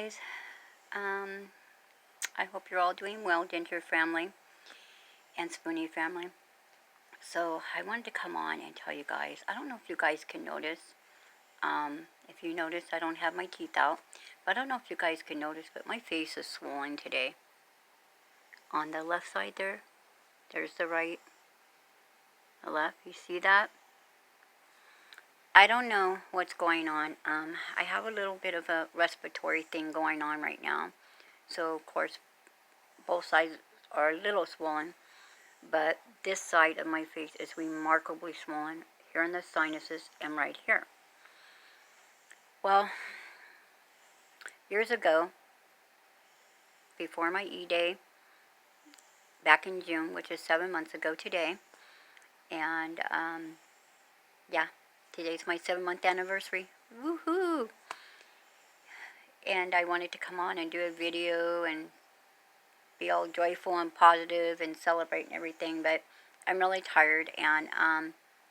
guys. I hope you're all doing well, Denture Framily and Spoonie family. So I wanted to come on and tell you guys, I don't know if you guys can notice, if you notice I don't have my teeth out, but I don't know if you guys can notice, but my face is swollen today. On the left side there's the right, the left, you see that? I don't know what's going on. I have a little bit of a respiratory thing going on right now. So, of course, both sides are a little swollen, but this side of my face is remarkably swollen, here in the sinuses and right here. Well, years ago, before my E-Day, back in June, which is 7 months ago today, and yeah, today's my 7-month anniversary. Woohoo! And I wanted to come on and do a video and be all joyful and positive and celebrate and everything, but I'm really tired and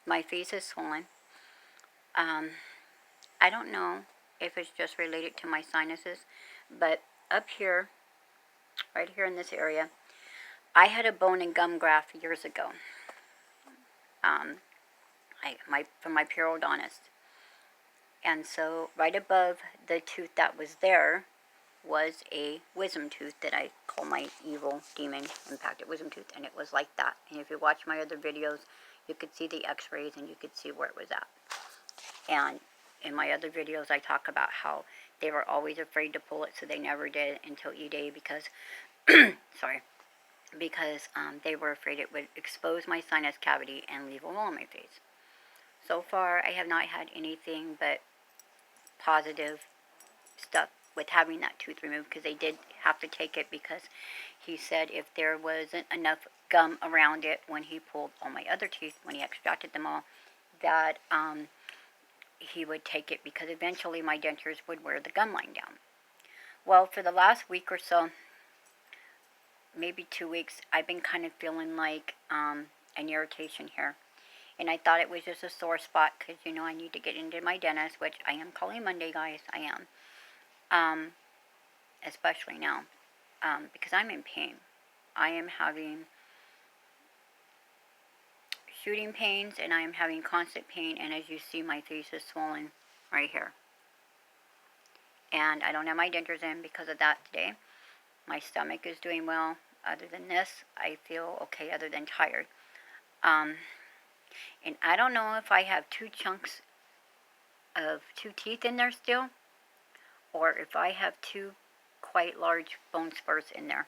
my face is swollen. I don't know if it's just related to my sinuses, but up here, right here in this area, I had a bone and gum graft years ago from my periodontist. And so right above the tooth that was there was a wisdom tooth that I call my evil demon impacted wisdom tooth, and it was like that. And if you watch my other videos, you could see the x-rays and you could see where it was at. And in my other videos, I talk about how they were always afraid to pull it, so they never did until E-Day because, sorry, because they were afraid it would expose my sinus cavity and leave a hole on my face. So far, I have not had anything but positive stuff with having that tooth removed, because they did have to take it because he said if there wasn't enough gum around it when he pulled all my other teeth, when he extracted them all, that he would take it because eventually my dentures would wear the gum line down. Well, for the last week or so, maybe 2 weeks, I've been kind of feeling like an irritation here. And I thought it was just a sore spot because, you know, I need to get into my dentist, which I am calling Monday, guys. I am. Especially now. Because I'm in pain. I am having shooting pains and I am having constant pain. And as you see, my face is swollen right here. And I don't have my dentures in because of that today. My stomach is doing well. Other than this, I feel okay other than tired. And I don't know if I have 2 chunks of 2 teeth in there still, or if I have 2 quite large bone spurs in there.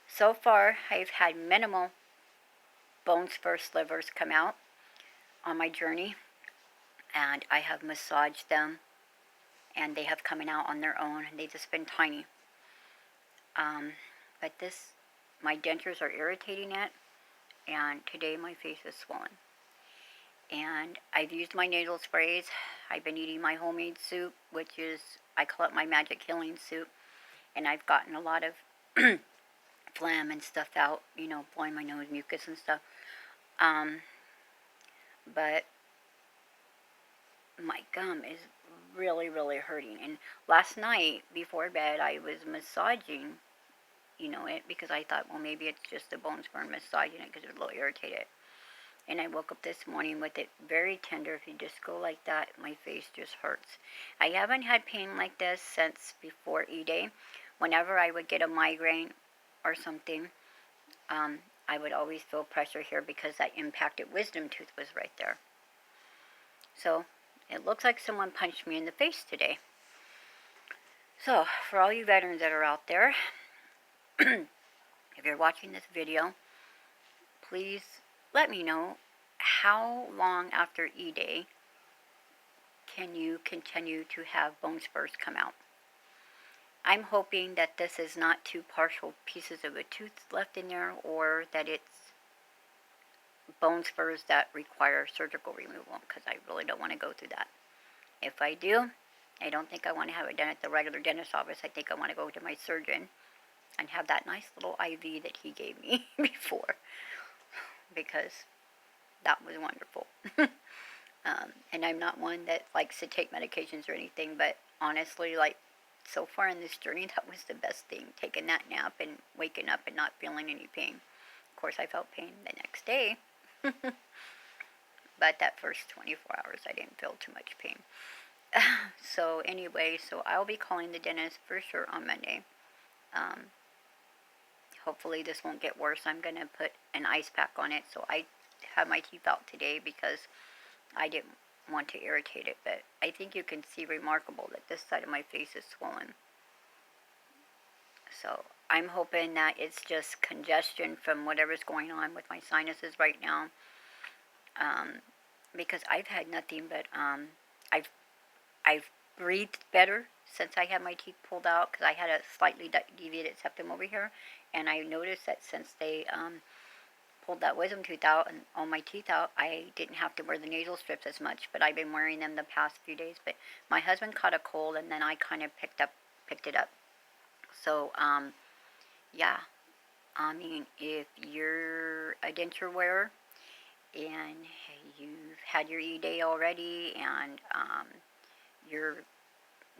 So far, I've had minimal bone spur slivers come out on my journey, and I have massaged them, and they have come out on their own, and they've just been tiny. But my dentures are irritating it, and today my face is swollen. And I've used my nasal sprays. I've been eating my homemade soup, which is, I call it my magic healing soup. And I've gotten a lot of phlegm and stuff out, you know, blowing my nose, mucus and stuff. But my gum is really, really hurting. And last night, before bed, I was massaging, you know, it, because I thought, well, maybe it's just the bone spur massaging it because it was a little irritated. And I woke up this morning with it very tender. If you just go like that, my face just hurts. I haven't had pain like this since before E-Day. Whenever I would get a migraine or something, I would always feel pressure here because that impacted wisdom tooth was right there. So it looks like someone punched me in the face today. So for all you veterans that are out there, if you're watching this video, please let me know how long after E-Day can you continue to have bone spurs come out. I'm hoping that this is not 2 partial pieces of a tooth left in there, or that it's bone spurs that require surgical removal, because I really don't want to go through that. If I do, I don't think I want to have it done at the regular dentist office. I think I want to go to my surgeon and have that nice little IV that he gave me before, because that was wonderful. And I'm not one that likes to take medications or anything, but honestly, like, so far in this journey, that was the best thing. Taking that nap and waking up and not feeling any pain. Of course, I felt pain the next day. But that first 24 hours, I didn't feel too much pain. So anyway, so I'll be calling the dentist for sure on Monday. Hopefully this won't get worse. I'm going to put an ice pack on it. So I had my teeth out today because I didn't want to irritate it. But I think you can see remarkable that this side of my face is swollen. So I'm hoping that it's just congestion from whatever's going on with my sinuses right now. Because I've had nothing but, I've breathed better since I had my teeth pulled out, because I had a slightly deviated septum over here, and I noticed that since they pulled that wisdom tooth out and all my teeth out, I didn't have to wear the nasal strips as much, but I've been wearing them the past few days. But my husband caught a cold, and then I kind of picked it up. So, yeah, I mean, if you're a denture wearer, and you've had your E-Day already, and you're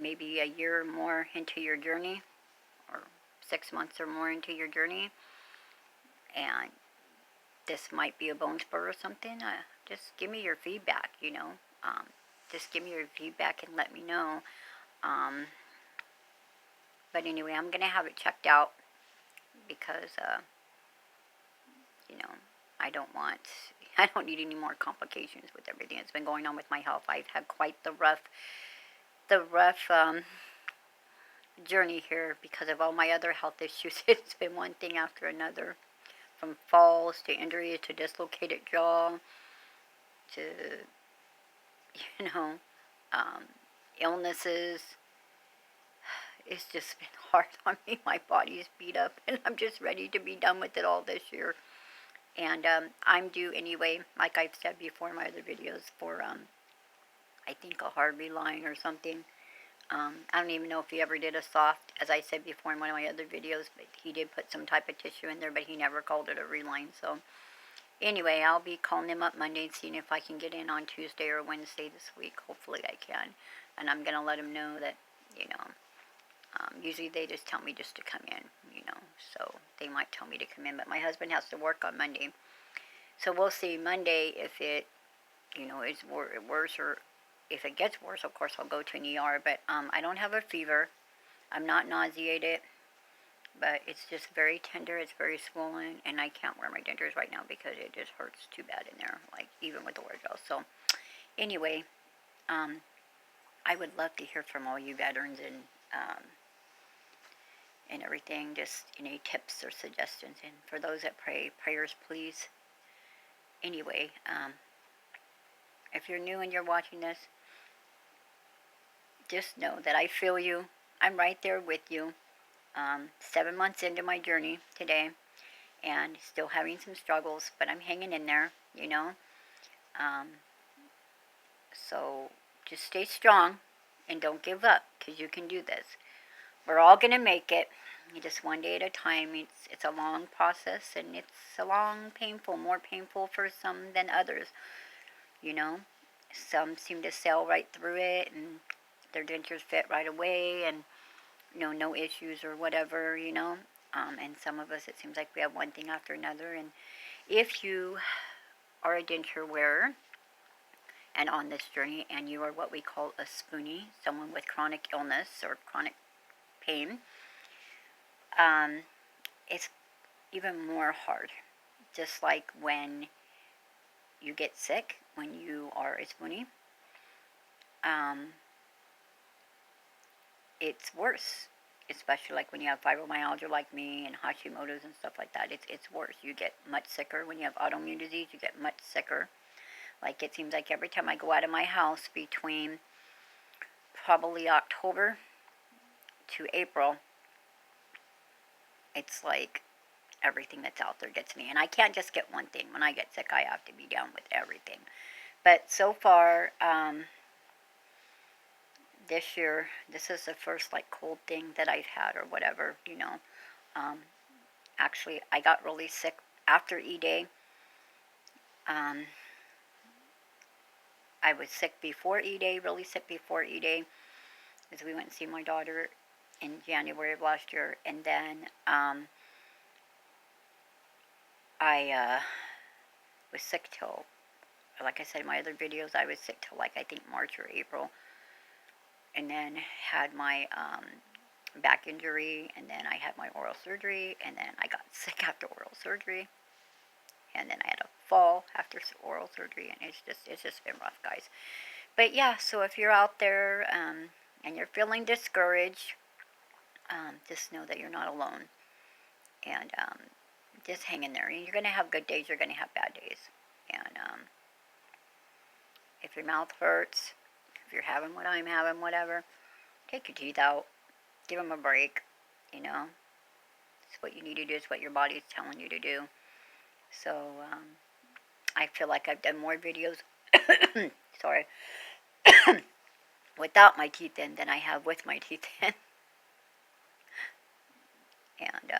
maybe a year or more into your journey, or 6 months or more into your journey, and this might be a bone spur or something, just give me your feedback, you know. Just give me your feedback and let me know. But anyway, I'm going to have it checked out because, you know, I don't need any more complications with everything that's been going on with my health. I've had quite the rough journey here because of all my other health issues. It's been one thing after another, from falls to injuries to dislocated jaw to, you know, illnesses. It's just been hard on me. My body's beat up, and I'm just ready to be done with it all this year. And I'm due anyway, like I've said before in my other videos, for I think a hard reline or something. I don't even know if he ever did a soft, as I said before in one of my other videos, but he did put some type of tissue in there, but he never called it a reline. So anyway, I'll be calling him up Monday and seeing if I can get in on Tuesday or Wednesday this week. Hopefully I can. And I'm going to let him know that, you know, usually they just tell me just to come in, you know, so they might tell me to come in, but my husband has to work on Monday. So we'll see Monday if it, you know, is worse, or if it gets worse, of course I'll go to an ER, but I don't have a fever. I'm not nauseated, but it's just very tender, it's very swollen, and I can't wear my dentures right now because it just hurts too bad in there, like even with the wear gel. So anyway, I would love to hear from all you veterans and everything, just any tips or suggestions. And for those that pray, prayers please. Anyway, if you're new and you're watching this, just know that I feel you. I'm right there with you. 7 months into my journey today, and still having some struggles, but I'm hanging in there, you know. So just stay strong and don't give up, because you can do this. We're all going to make it, just one day at a time. It's a long process, and it's a long, painful, more painful for some than others, you know. Some seem to sail right through it, and their dentures fit right away, and, you know, no issues or whatever, you know. And some of us, it seems like we have one thing after another. And if you are a denture wearer and on this journey, and you are what we call a spoonie, someone with chronic illness or chronic pain, it's even more hard. Just like when you get sick, when you are a spoonie, it's worse. Especially like when you have fibromyalgia like me, and Hashimoto's and stuff like that. It's worse. You get much sicker. When you have autoimmune disease, you get much sicker. Like, it seems like every time I go out of my house between probably October to April, it's like everything that's out there gets me. And I can't just get one thing. When I get sick, I have to be down with everything. But so far, this year, this is the first, like, cold thing that I've had or whatever, you know. Actually, I got really sick after E-Day. I was sick before E-Day, really sick before E-Day, because we went and see my daughter in January of last year, and then I was sick till, like I said in my other videos, I was sick till like I think March or April, and then had my back injury, and then I had my oral surgery, and then I got sick after oral surgery, and then I had a fall after oral surgery, and it's just been rough, guys. But yeah, so if you're out there and you're feeling discouraged, just know that you're not alone, and just hang in there. You're going to have good days, you're going to have bad days, and if your mouth hurts, if you're having what I'm having, whatever, take your teeth out, give them a break, you know. It's what you need to do, it's what your body is telling you to do. So, I feel like I've done more videos, sorry, without my teeth in than I have with my teeth in. And,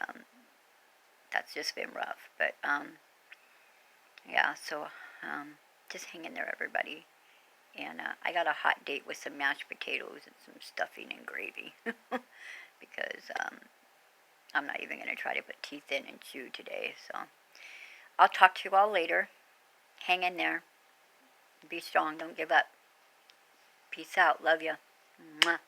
that's just been rough. But, yeah, so, just hang in there, everybody. And, I got a hot date with some mashed potatoes and some stuffing and gravy. Because, I'm not even going to try to put teeth in and chew today, so. I'll talk to you all later. Hang in there. Be strong. Don't give up. Peace out. Love ya. Mwah.